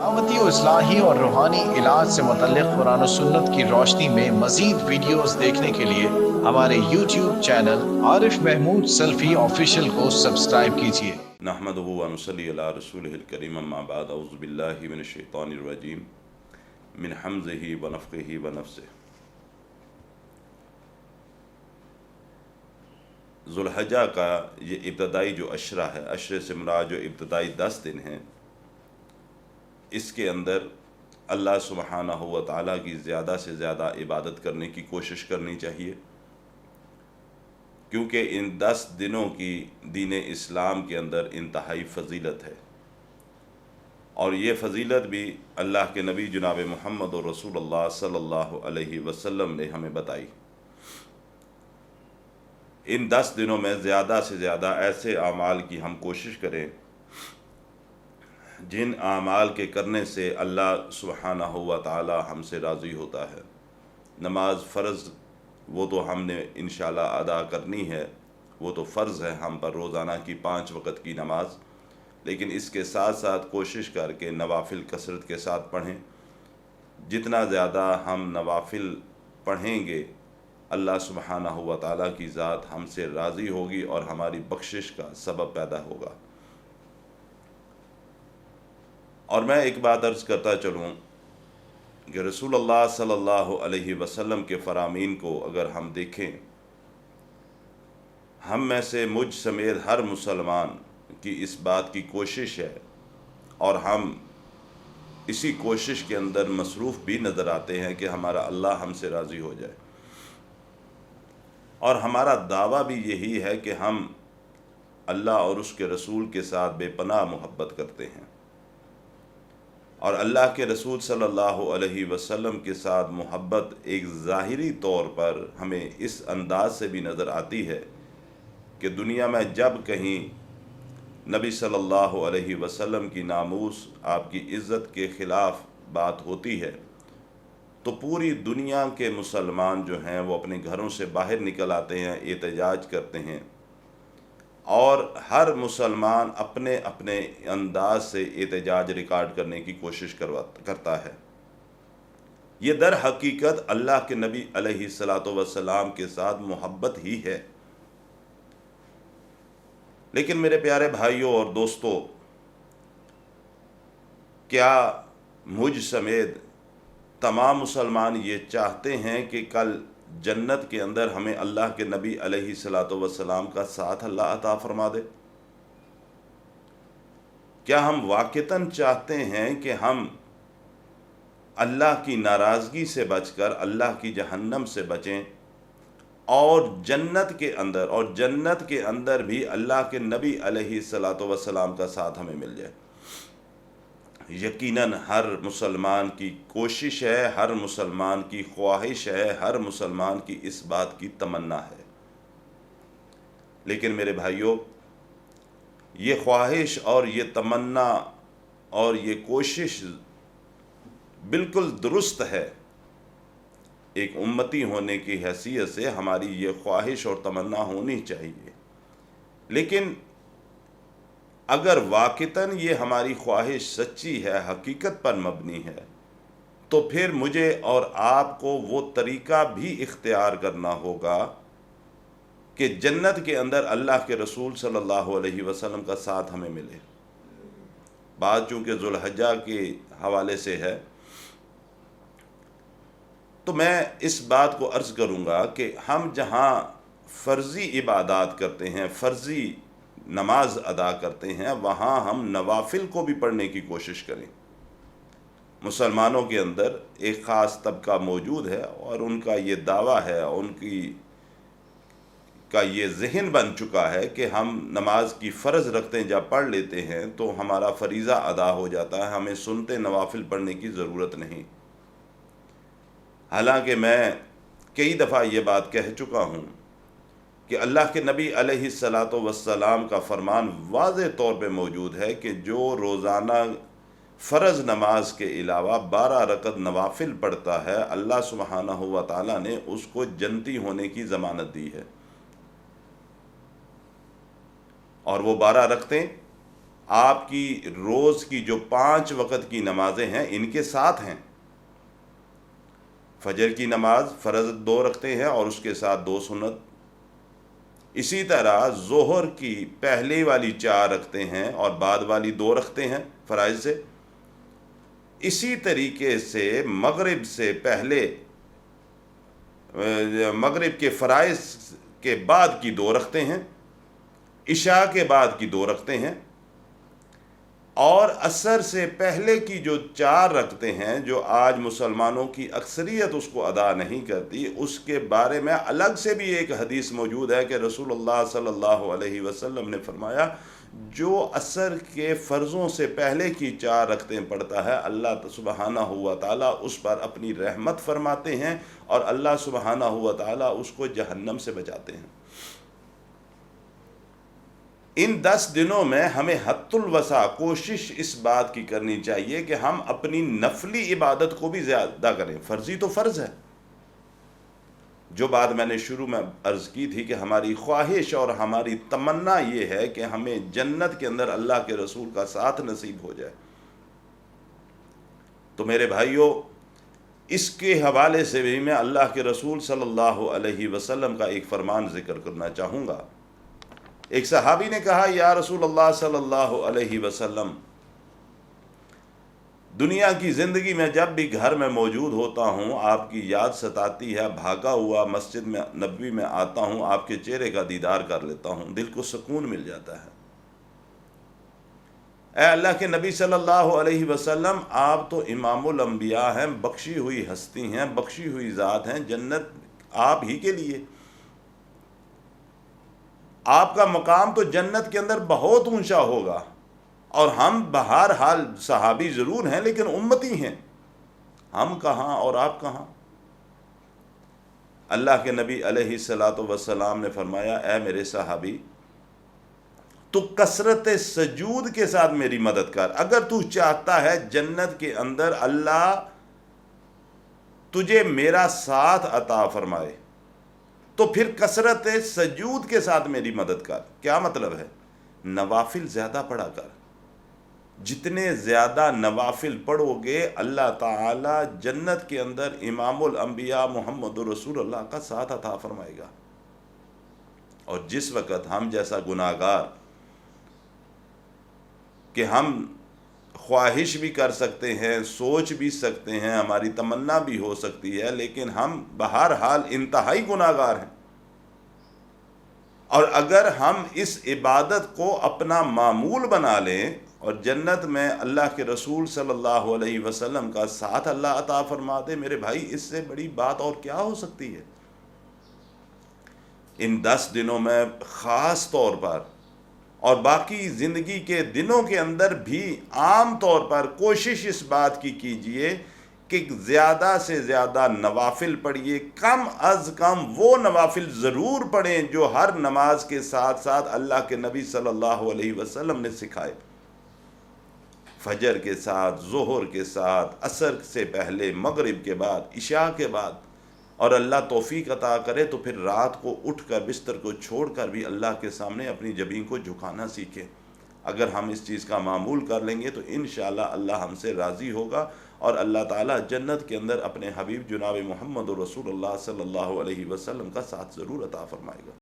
دعوتی و اصلاحی اور روحانی علاج سے متعلق قرآن و سنت کی روشنی میں مزید ویڈیوز دیکھنے کے لیے ہمارے یوٹیوب چینل عارف محمود سلفی آفیشیل کو سبسکرائب کیجیے۔ نحمده ونصلی علی رسوله الکریم اما بعد اعوذ باللہ من الشیطان الرجیم من حمزه ونفخه ونفثه۔ ذوالحجہ کا یہ ابتدائی جو عشرہ ہے، عشرے سے مراد جو ابتدائی 10 دن ہیں، اس کے اندر اللہ سبحانہ و تعالیٰ کی زیادہ سے زیادہ عبادت کرنے کی کوشش کرنی چاہیے، کیونکہ ان 10 دنوں کی دین اسلام کے اندر انتہائی فضیلت ہے، اور یہ فضیلت بھی اللہ کے نبی جناب محمد رسول اللہ صلی اللہ علیہ وسلم نے ہمیں بتائی۔ ان 10 دنوں میں زیادہ سے زیادہ ایسے اعمال کی ہم کوشش کریں جن اعمال کے کرنے سے اللہ سبحانہ و تعالی ہم سے راضی ہوتا ہے۔ نماز فرض وہ تو ہم نے انشاءاللہ ادا کرنی ہے، وہ تو فرض ہے ہم پر روزانہ کی 5 وقت کی نماز، لیکن اس کے ساتھ ساتھ کوشش کر کے نوافل کثرت کے ساتھ پڑھیں۔ جتنا زیادہ ہم نوافل پڑھیں گے، اللہ سبحانہ و تعالیٰ کی ذات ہم سے راضی ہوگی اور ہماری بخشش کا سبب پیدا ہوگا۔ اور میں ایک بات عرض کرتا چلوں کہ رسول اللہ صلی اللہ علیہ وسلم کے فرامین کو اگر ہم دیکھیں، ہم میں سے مجھ سمیت ہر مسلمان کی اس بات کی کوشش ہے، اور ہم اسی کوشش کے اندر مصروف بھی نظر آتے ہیں کہ ہمارا اللہ ہم سے راضی ہو جائے، اور ہمارا دعویٰ بھی یہی ہے کہ ہم اللہ اور اس کے رسول کے ساتھ بے پناہ محبت کرتے ہیں، اور اللہ کے رسول صلی اللہ علیہ وسلم کے ساتھ محبت ایک ظاہری طور پر ہمیں اس انداز سے بھی نظر آتی ہے کہ دنیا میں جب کہیں نبی صلی اللہ علیہ وسلم کی ناموس، آپ کی عزت کے خلاف بات ہوتی ہے تو پوری دنیا کے مسلمان جو ہیں وہ اپنے گھروں سے باہر نکل آتے ہیں، احتجاج کرتے ہیں، اور ہر مسلمان اپنے اپنے انداز سے احتجاج ریکارڈ کرنے کی کوشش کرتا ہے۔ یہ در حقیقت اللہ کے نبی علیہ السلام کے ساتھ محبت ہی ہے۔ لیکن میرے پیارے بھائیوں اور دوستو، کیا مجھ سمیت تمام مسلمان یہ چاہتے ہیں کہ کل جنت کے اندر ہمیں اللہ کے نبی علیہ السلام کا ساتھ اللہ عطا فرما دے؟ کیا ہم واقعتاً چاہتے ہیں کہ ہم اللہ کی ناراضگی سے بچ کر اللہ کی جہنم سے بچیں، اور جنت کے اندر بھی اللہ کے نبی علیہ السلام کا ساتھ ہمیں مل جائے؟ یقیناً ہر مسلمان کی کوشش ہے، ہر مسلمان کی خواہش ہے، ہر مسلمان کی اس بات کی تمنا ہے۔ لیکن میرے بھائیوں، یہ خواہش اور یہ تمنا اور یہ کوشش بالکل درست ہے۔ ایک امتی ہونے کی حیثیت سے ہماری یہ خواہش اور تمنا ہونی چاہیے، لیکن اگر واقعتاً یہ ہماری خواہش سچی ہے، حقیقت پر مبنی ہے، تو پھر مجھے اور آپ کو وہ طریقہ بھی اختیار کرنا ہوگا کہ جنت کے اندر اللہ کے رسول صلی اللہ علیہ وسلم کا ساتھ ہمیں ملے۔ بات چونکہ ذوالحجہ کے حوالے سے ہے، تو میں اس بات کو عرض کروں گا کہ ہم جہاں فرضی عبادات کرتے ہیں، فرضی نماز ادا کرتے ہیں، وہاں ہم نوافل کو بھی پڑھنے کی کوشش کریں۔ مسلمانوں کے اندر ایک خاص طبقہ موجود ہے، اور ان کا یہ دعویٰ ہے، ان کا یہ ذہن بن چکا ہے کہ ہم نماز کی فرض رکھتے ہیں، جب پڑھ لیتے ہیں تو ہمارا فریضہ ادا ہو جاتا ہے، ہمیں سنتے نوافل پڑھنے کی ضرورت نہیں۔ حالانکہ میں کئی دفعہ یہ بات کہہ چکا ہوں کہ اللہ کے نبی علیہ السلام کا فرمان واضح طور پہ موجود ہے کہ جو روزانہ فرض نماز کے علاوہ 12 رکعت نوافل پڑھتا ہے، اللہ سبحانہ و تعالیٰ نے اس کو جنتی ہونے کی ضمانت دی ہے، اور وہ 12 رکعتیں آپ کی روز کی جو 5 وقت کی نمازیں ہیں ان کے ساتھ ہیں۔ فجر کی نماز فرض 2 رکھتے ہیں اور اس کے ساتھ 2 سنت، اسی طرح ظہر کی پہلے والی 4 رکھتے ہیں اور بعد والی 2 رکھتے ہیں فرائض سے، اسی طریقے سے مغرب سے پہلے مغرب کے فرائض کے بعد کی 2 رکھتے ہیں، عشاء کے بعد کی 2 رکھتے ہیں، اور عصر سے پہلے کی جو 4 رکھتے ہیں جو آج مسلمانوں کی اکثریت اس کو ادا نہیں کرتی، اس کے بارے میں الگ سے بھی ایک حدیث موجود ہے کہ رسول اللہ صلی اللہ علیہ وسلم نے فرمایا جو عصر کے فرضوں سے پہلے کی 4 رکعتیں پڑھتا ہے اللہ سبحانہ ہوا تعالیٰ اس پر اپنی رحمت فرماتے ہیں اور اللہ سبحانہ ہوا تعالیٰ اس کو جہنم سے بچاتے ہیں۔ ان 10 دنوں میں ہمیں حد الوسع کوشش اس بات کی کرنی چاہیے کہ ہم اپنی نفلی عبادت کو بھی زیادہ کریں۔ فرضی تو فرض ہے، جو بات میں نے شروع میں عرض کی تھی کہ ہماری خواہش اور ہماری تمنا یہ ہے کہ ہمیں جنت کے اندر اللہ کے رسول کا ساتھ نصیب ہو جائے۔ تو میرے بھائیوں، اس کے حوالے سے بھی میں اللہ کے رسول صلی اللہ علیہ وسلم کا ایک فرمان ذکر کرنا چاہوں گا۔ ایک صحابی نے کہا یا رسول اللہ صلی اللہ علیہ وسلم، دنیا کی زندگی میں جب بھی گھر میں موجود ہوتا ہوں آپ کی یاد ستاتی ہے، بھاگا ہوا مسجد میں نبوی میں آتا ہوں، آپ کے چہرے کا دیدار کر لیتا ہوں، دل کو سکون مل جاتا ہے۔ اے اللہ کے نبی صلی اللہ علیہ وسلم، آپ تو امام الانبیاء ہیں، بخشی ہوئی ہستی ہیں، بخشی ہوئی ذات ہیں، جنت آپ ہی کے لیے، آپ کا مقام تو جنت کے اندر بہت اونچا ہوگا، اور ہم بہرحال صحابی ضرور ہیں لیکن امتی ہیں، ہم کہاں اور آپ کہاں؟ اللہ کے نبی علیہ السلام نے فرمایا اے میرے صحابی، تو کثرت سجود کے ساتھ میری مدد کر، اگر تو چاہتا ہے جنت کے اندر اللہ تجھے میرا ساتھ عطا فرمائے تو پھر کثرت سجود کے ساتھ میری مدد کر۔ کیا مطلب ہے؟ نوافل زیادہ پڑھا کر، جتنے زیادہ نوافل پڑھو گے اللہ تعالی جنت کے اندر امام الانبیاء محمد رسول اللہ کا ساتھ عطا فرمائے گا۔ اور جس وقت ہم جیسا گناہگار کہ ہم خواہش بھی کر سکتے ہیں، سوچ بھی سکتے ہیں، ہماری تمنا بھی ہو سکتی ہے، لیکن ہم بہرحال انتہائی گناہگار ہیں، اور اگر ہم اس عبادت کو اپنا معمول بنا لیں اور جنت میں اللہ کے رسول صلی اللہ علیہ وسلم کا ساتھ اللہ عطا فرما دے، میرے بھائی اس سے بڑی بات اور کیا ہو سکتی ہے؟ ان 10 دنوں میں خاص طور پر اور باقی زندگی کے دنوں کے اندر بھی عام طور پر کوشش اس بات کی کیجئے کہ زیادہ سے زیادہ نوافل پڑھیے، کم از کم وہ نوافل ضرور پڑھیں جو ہر نماز کے ساتھ ساتھ اللہ کے نبی صلی اللہ علیہ وسلم نے سکھائے، فجر کے ساتھ، ظہر کے ساتھ، عصر سے پہلے، مغرب کے بعد، عشاء کے بعد، اور اللہ توفیق عطا کرے تو پھر رات کو اٹھ کر بستر کو چھوڑ کر بھی اللہ کے سامنے اپنی جبین کو جھکانا سیکھیں۔ اگر ہم اس چیز کا معمول کر لیں گے تو انشاءاللہ اللہ ہم سے راضی ہوگا، اور اللہ تعالیٰ جنت کے اندر اپنے حبیب جناب محمد رسول اللہ صلی اللہ علیہ وسلم کا ساتھ ضرور عطا فرمائے گا۔